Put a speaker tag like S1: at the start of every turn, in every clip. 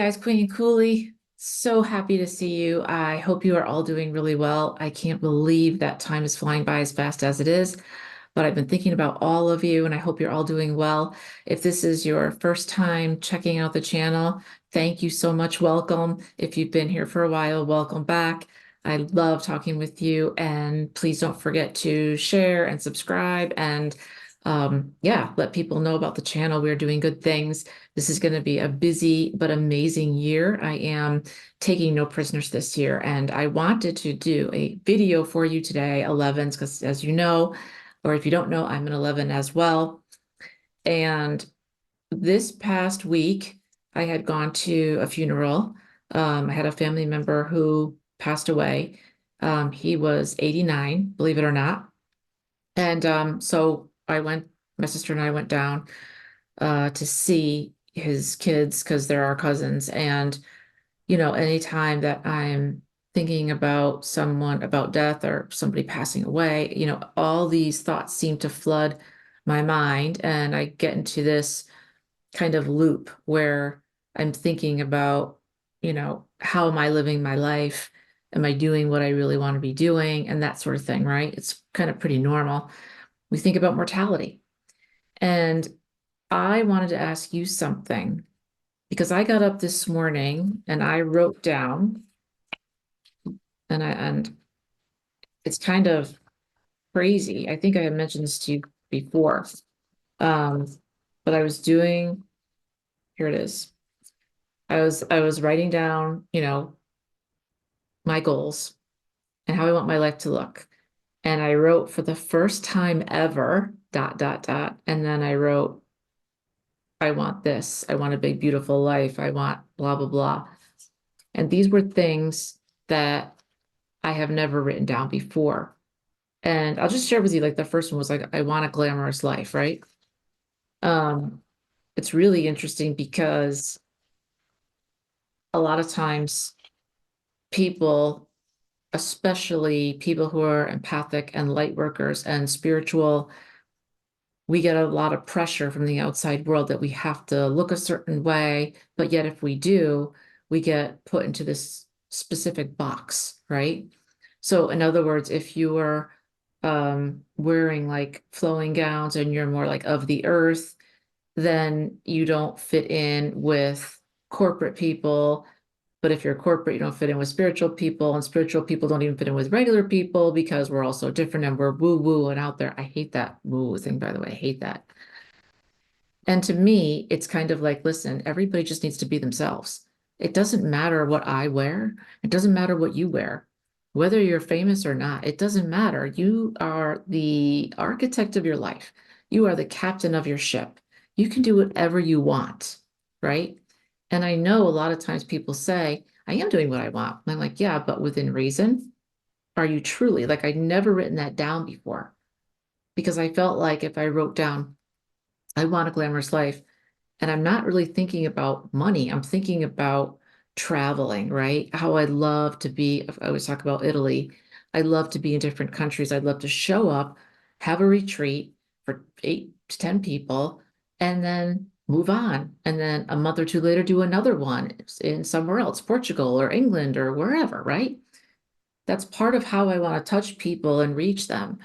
S1: guys, Queen Kuli. So happy to see you. I hope you are all doing really well. I can't believe that time is flying by as fast as it is, but I've been thinking about all of you and I hope you're all doing well. If this is your first time checking out the channel, thank you so much. Welcome. If you've been here for a while, welcome back. I love talking with you, and please don't forget to share and subscribe and yeah, let people know about the channel. We're doing good things. This is going to be a busy but amazing year. I am taking no prisoners this year, and I wanted to do a video for you today, 11s, because as you know, or if you don't know, I'm an 11 as well. And this past week, I had gone to a funeral. I had a family member who passed away. He was 89, believe it or not. And so my sister and I went down to see his kids because they're our cousins. And, anytime that I'm thinking about someone, about death or somebody passing away, all these thoughts seem to flood my mind. And I get into this kind of loop where I'm thinking about, how am I living my life? Am I doing what I really want to be doing? And that sort of thing, right? It's kind of pretty normal. We think about mortality. And I wanted to ask you something because I got up this morning and I wrote down, and it's kind of crazy. I think I had mentioned this to you before. Um, but I was doing, here it is. I was writing down, my goals and how I want my life to look. And I wrote for the first time ever, dot, dot, dot. And then I wrote, I want this. I want a big, beautiful life. I want blah, blah, blah. And these were things that I have never written down before. And I'll just share with you, like the first one was like, I want a glamorous life, right? Um, it's really interesting because a lot of times people, especially people who are empathic and light workers and spiritual, we get a lot of pressure from the outside world that we have to look a certain way, but yet if we do, we get put into this specific box, right? So in other words, if you are wearing like flowing gowns and you're more like of the earth, then you don't fit in with corporate people. But if you're corporate, you don't fit in with spiritual people, and spiritual people don't even fit in with regular people because we're all so different and we're woo woo and out there. I hate that woo thing, by the way. I hate that. And to me, it's kind of like, listen, everybody just needs to be themselves. It doesn't matter what I wear. It doesn't matter what you wear, whether you're famous or not. It doesn't matter. You are the architect of your life. You are the captain of your ship. You can do whatever you want, right? And I know a lot of times people say, I am doing what I want. And I'm like, yeah, but within reason. Are you truly? Like, I'd never written that down before because I felt like if I wrote down, I want a glamorous life, and I'm not really thinking about money. I'm thinking about traveling, right? How I love to be, I always talk about Italy. I love to be in different countries. I'd love to show up, have a retreat for 8 to 10 people, and then move on. And then a month or two later, do another one in somewhere else, Portugal or England or wherever, right? That's part of how I want to touch people and reach them.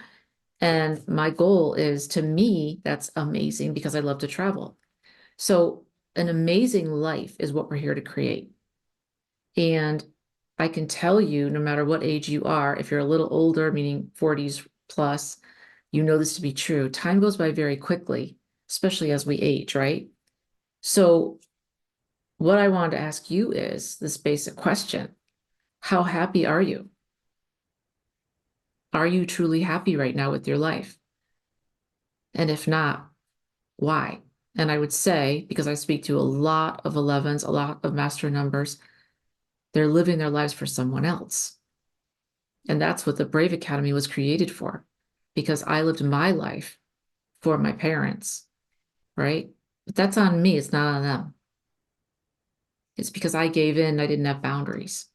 S1: And my goal is, to me, that's amazing because I love to travel. So an amazing life is what we're here to create. And I can tell you, no matter what age you are, if you're a little older, meaning 40s plus, you know this to be true. Time goes by very quickly, especially as we age, right? So what I wanted to ask you is this basic question. How happy are you? Are you truly happy right now with your life? And if not, why? And I would say, because I speak to a lot of 11s, a lot of master numbers, they're living their lives for someone else. And that's what the Brave Academy was created for, because I lived my life for my parents, right? But that's on me, it's not on them. It's because I gave in, I didn't have boundaries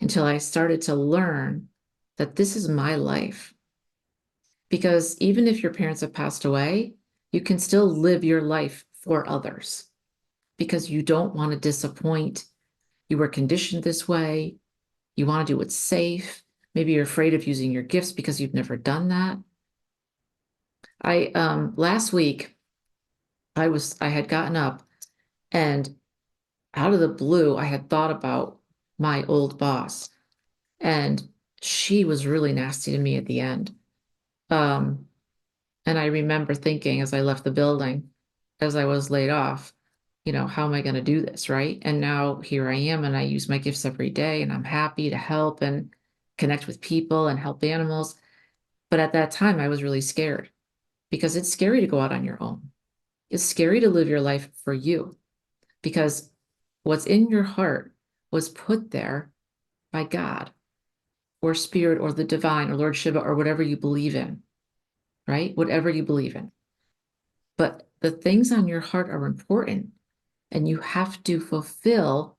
S1: until I started to learn that this is my life. Because even if your parents have passed away, you can still live your life for others. because you don't want to disappoint. You were conditioned this way. You want to do what's safe. Maybe you're afraid of using your gifts because you've never done that. I last week I had gotten up and out of the blue I had thought about my old boss, and she was really nasty to me at the end. Um and I remember thinking as I left the building, as I was laid off, how am I going to do this, right? And now here I am, and I use my gifts every day, and I'm happy to help and connect with people and help animals. But at that time, I was really scared because it's scary to go out on your own. It's scary to live your life for you because what's in your heart was put there by God or spirit or the divine or Lord Shiva or whatever you believe in, right? Whatever you believe in. But the things on your heart are important, and you have to fulfill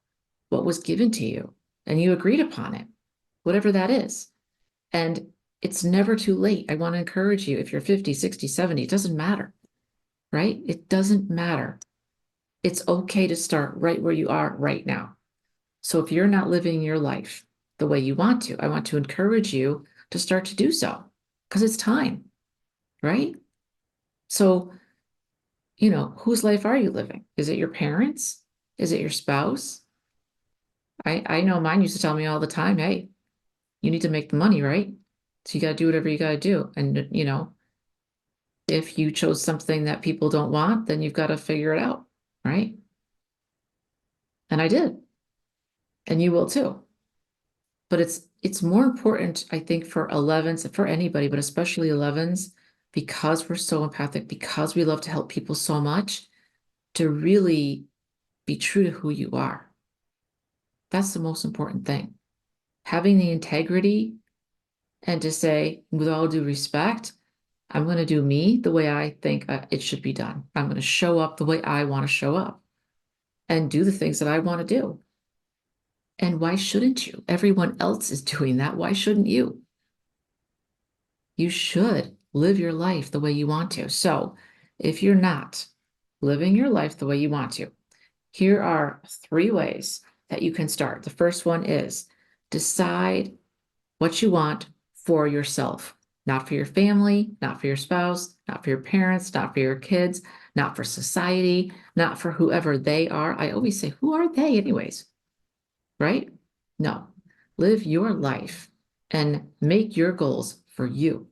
S1: what was given to you and you agreed upon it, whatever that is. And it's never too late. I want to encourage you, if you're 50, 60, 70, it doesn't matter, right? It doesn't matter. It's okay to start right where you are right now. So if you're not living your life the way you want to, I want to encourage you to start to do so because it's time, right? So, whose life are you living? Is it your parents? Is it your spouse? I know mine used to tell me all the time, hey, you need to make the money, right? So you got to do whatever you got to do. And, if you chose something that people don't want, then you've got to figure it out, right? And I did. And you will too. But it's more important, I think, for 11s, for anybody, but especially 11s, because we're so empathic, because we love to help people so much, to really be true to who you are. That's the most important thing. Having the integrity and to say, with all due respect, I'm going to do me the way I think it should be done. I'm going to show up the way I want to show up and do the things that I want to do. And why shouldn't you? Everyone else is doing that. Why shouldn't you? You should live your life the way you want to. So if you're not living your life the way you want to, here are 3 ways that you can start. The first one is decide what you want for yourself, not for your family, not for your spouse, not for your parents, not for your kids, not for society, not for whoever they are. I always say, who are they, anyways? Right? No, live your life and make your goals for you.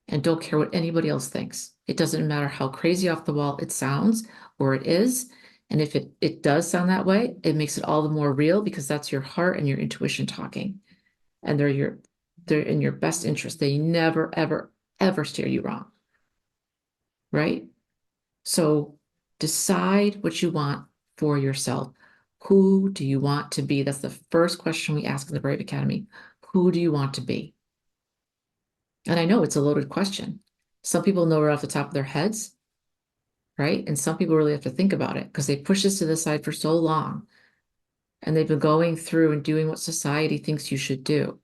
S1: And don't care what anybody else thinks. It doesn't matter how crazy off the wall it sounds or it is. And if it does sound that way, it makes it all the more real because that's your heart and your intuition talking. And they're in your best interest. They never, ever, ever steer you wrong. Right? So decide what you want for yourself. Who do you want to be? That's the first question we ask in the Brave Academy. Who do you want to be? And I know it's a loaded question. Some people know right off the top of their heads, right? And some people really have to think about it because they push this to the side for so long. And they've been going through and doing what society thinks you should do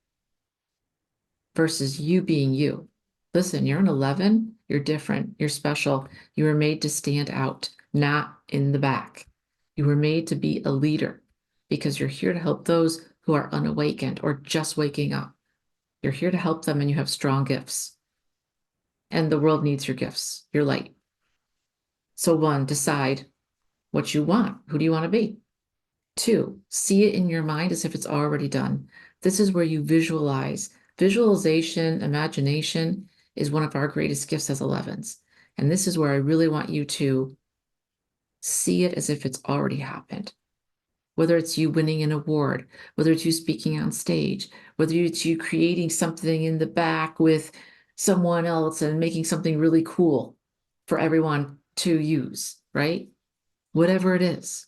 S1: versus you being you. Listen, you're an 11, you're different, you're special. You were made to stand out, not in the back. You were made to be a leader because you're here to help those who are unawakened or just waking up. You're here to help them and you have strong gifts. And the world needs your gifts, your light. So 1, decide what you want. Who do you want to be? 2, see it in your mind as if it's already done. This is where you visualize. Visualization, imagination is one of our greatest gifts as 11s. And this is where I really want you to see it as if it's already happened. Whether it's you winning an award, whether it's you speaking on stage, whether it's you creating something in the back with someone else and making something really cool for everyone to use, right? Whatever it is,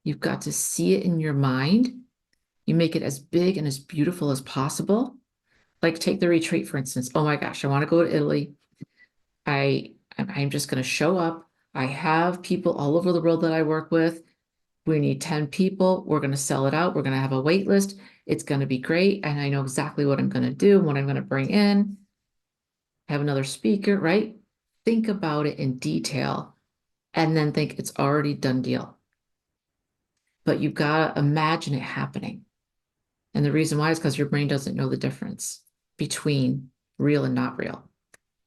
S1: you've got to see it in your mind. You make it as big and as beautiful as possible. Like take the retreat, for instance. Oh my gosh, I want to go to Italy. I'm just going to show up. I have people all over the world that I work with. We need 10 people. We're going to sell it out. We're going to have a wait list. It's going to be great. And I know exactly what I'm going to do, what I'm going to bring in, have another speaker, right? Think about it in detail and then think it's already done deal. But you've got to imagine it happening. And the reason why is because your brain doesn't know the difference between real and not real,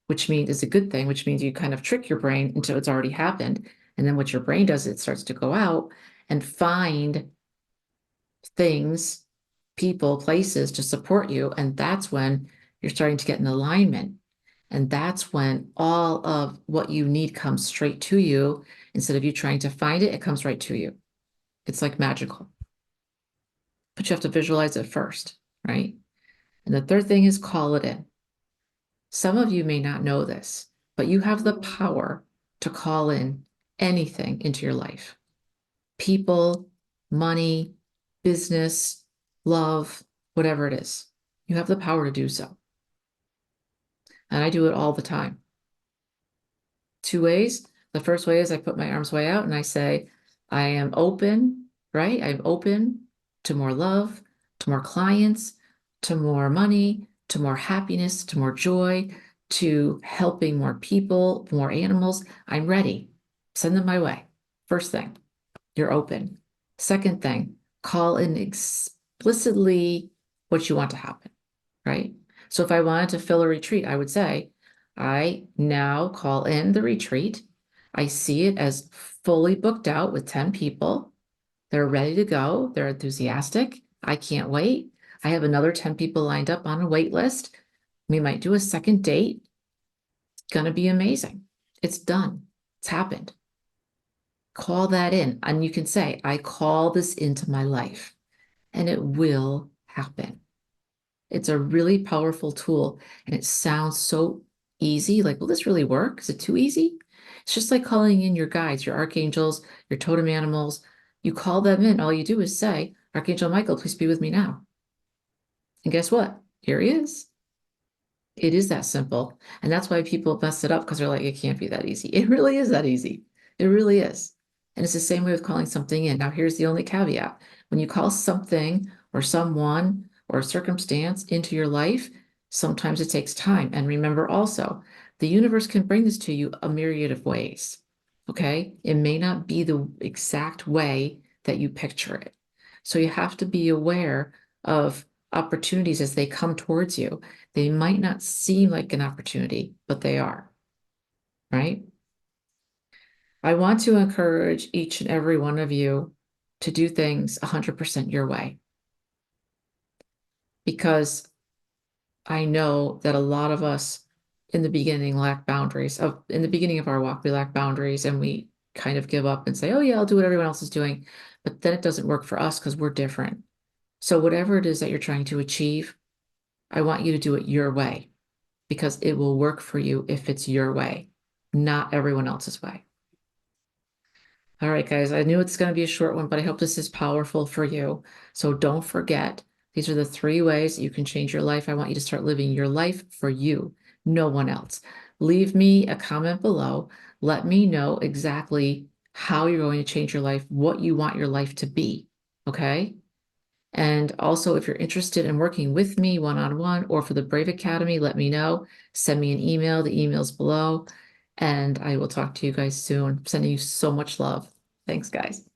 S1: which means it's a good thing, which means you kind of trick your brain until it's already happened. And then what your brain does, it starts to go out and find things, people, places to support you. And that's when you're starting to get in alignment. And that's when all of what you need comes straight to you. Instead of you trying to find it, it comes right to you. It's like magical. But you have to visualize it first, right? And the third thing is call it in. Some of you may not know this, but you have the power to call in anything into your life. People, money, business, love, whatever it is. You have the power to do so. And I do it all the time. Two ways. The first way is I put my arms way out and I say, I am open, right? I'm open to more love, to more clients, to more money, to more happiness, to more joy, to helping more people, more animals. I'm ready. Send them my way. First thing, you're open. Second thing, call in explicitly what you want to happen, right? So if I wanted to fill a retreat, I would say, I now call in the retreat. I see it as fully booked out with 10 people. They're ready to go. They're enthusiastic. I can't wait. I have another 10 people lined up on a wait list. We might do a second date. It's going to be amazing. It's done. It's happened. Call that in. And you can say, I call this into my life, and it will happen. It's a really powerful tool, and it sounds so easy. Like, will this really work? Is it too easy? It's just like calling in your guides, your archangels, your totem animals. You call them in. All you do is say, Archangel Michael, please be with me now. And guess what? Here he is. It is that simple. And that's why people mess it up, because they're like, it can't be that easy. It really is that easy. It really is. And it's the same way with calling something in. Now, here's the only caveat. When you call something or someone or a circumstance into your life, sometimes it takes time. And remember also, the universe can bring this to you a myriad of ways. Okay? It may not be the exact way that you picture it. So you have to be aware of opportunities as they come towards you. They might not seem like an opportunity, but they are, right? I want to encourage each and every one of you to do things 100% your way, because I know that a lot of us in the beginning lack boundaries. In the beginning of our walk, we lack boundaries and we kind of give up and say, oh yeah, I'll do what everyone else is doing. But then it doesn't work for us because we're different. So whatever it is that you're trying to achieve, I want you to do it your way, because it will work for you if it's your way, not everyone else's way. All right, guys, I knew it's going to be a short one, but I hope this is powerful for you. So don't forget, these are the 3 ways that you can change your life. I want you to start living your life for you, no one else. Leave me a comment below. Let me know exactly how you're going to change your life, what you want your life to be, okay? And also, if you're interested in working with me one-on-one or for the Brave Academy, let me know. Send me an email. The email's below. And I will talk to you guys soon. Sending you so much love. Thanks, guys.